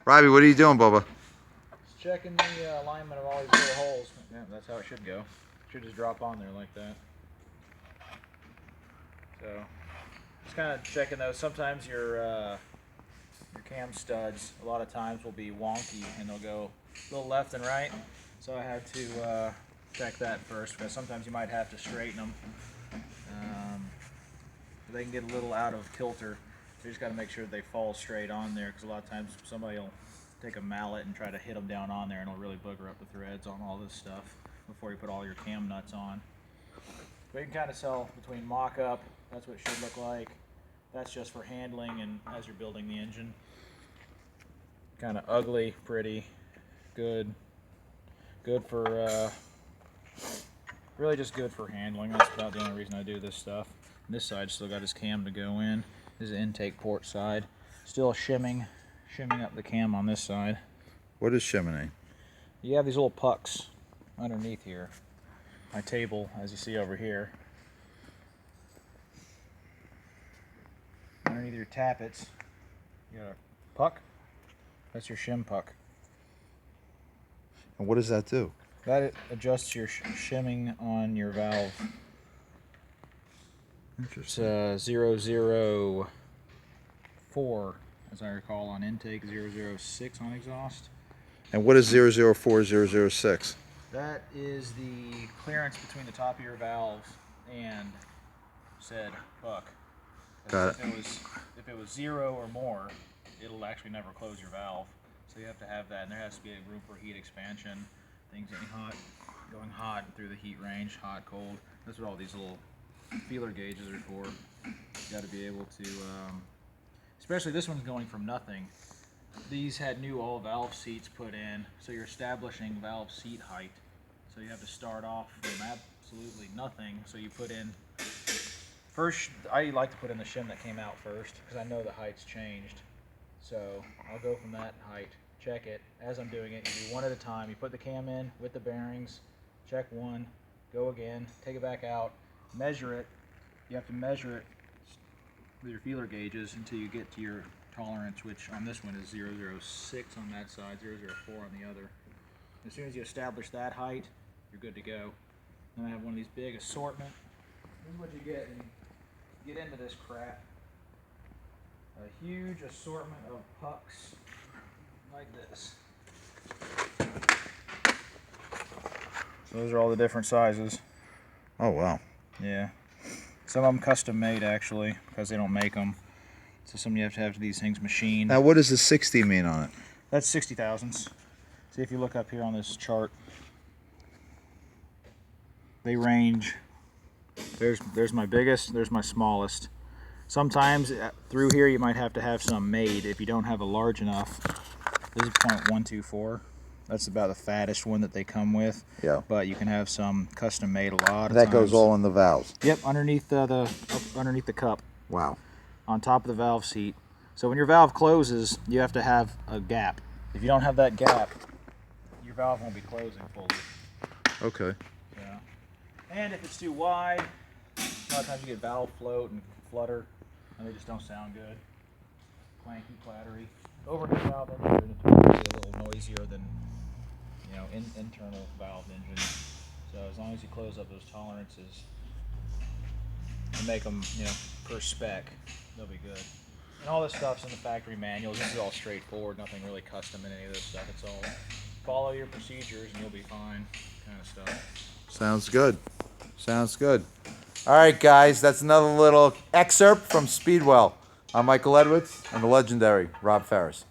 Robbie, what are you doing, Bubba? Just checking the alignment of all these little holes. Yeah, that's how it should go. Should just drop on there like that. So, just kind of checking those. Sometimes your cam studs, a lot of times, will be wonky and they'll go a little left and right. So I had to check that first, because sometimes you might have to straighten them. They can get a little out of kilter. You just got to make sure they fall straight on there, because a lot of times somebody will take a mallet and try to hit them down on there, and it'll really booger up the threads on all this stuff before you put all your cam nuts on. But you can kind of tell between mock-up, that's what it should look like. That's just for handling and as you're building the engine. Kind of ugly, pretty, good. Good for, really just good for handling. That's about the only reason I do this stuff. And this side still got his cam to go in. This is the intake port side. Still shimming up the cam on this side. What is shimming? You have these little pucks underneath here. My table, as you see over here. Underneath your tappets, you got a puck. That's your shim puck. And what does that do? That adjusts your shimming on your valve. Interesting. It's 004, as I recall, on intake, 006 on exhaust. And what is 004, 006? That is the clearance between the top of your valve and said puck. Got it. If it was 0 or more, it'll actually never close your valve. So you have to have that, and there has to be a room for heat expansion. Things getting hot, going hot through the heat range, hot, cold. That's what all these little feeler gauges are for. You got to be able to, especially this one's going from nothing. These had new all valve seats put in, so you're establishing valve seat height. So you have to start off from absolutely nothing. So you put in, first, I like to put in the shim that came out first, because I know the height's changed. So I'll go from that height, check it. As I'm doing it, you do one at a time. You put the cam in with the bearings, check one, go again, take it back out, measure it. You have to measure it with your feeler gauges until you get to your tolerance, which on this one is 006 on that side, 004 on the other. As soon as you establish that height, you're good to go. Then I have one of these big assortment. This is what you get when you get into this crap. A huge assortment of pucks like this. So those are all the different sizes. Oh, wow. Yeah. Some of them custom made, actually, because they don't make them. So some you have to have these things machined. Now, what does the 60 mean on it? That's 60 thousandths. See, if you look up here on this chart, they range. There's my biggest, there's my smallest. Sometimes through here you might have to have some made if you don't have a large enough. This is 0.124. That's about the fattest one that they come with. Yeah. But you can have some custom made a lot of That times. goes all in the valves. Yep, underneath underneath the cup. Wow. On top of the valve seat. So when your valve closes, you have to have a gap. If you don't have that gap, your valve won't be closing fully. Okay. Yeah. And if it's too wide, a lot of times you get valve float and flutter, and they just don't sound good. Clanky, clattery. Overhead valve engines are notoriously a little noisier than, internal valve engines. So as long as you close up those tolerances and make them, per spec, they'll be good. And all this stuff's in the factory manuals. This is all straightforward, nothing really custom in any of this stuff. It's all follow your procedures and you'll be fine kind of stuff. Sounds good. Sounds good. All right, guys, that's another little excerpt from Speedwell. I'm Michael Edwards and the legendary Rob Ferris.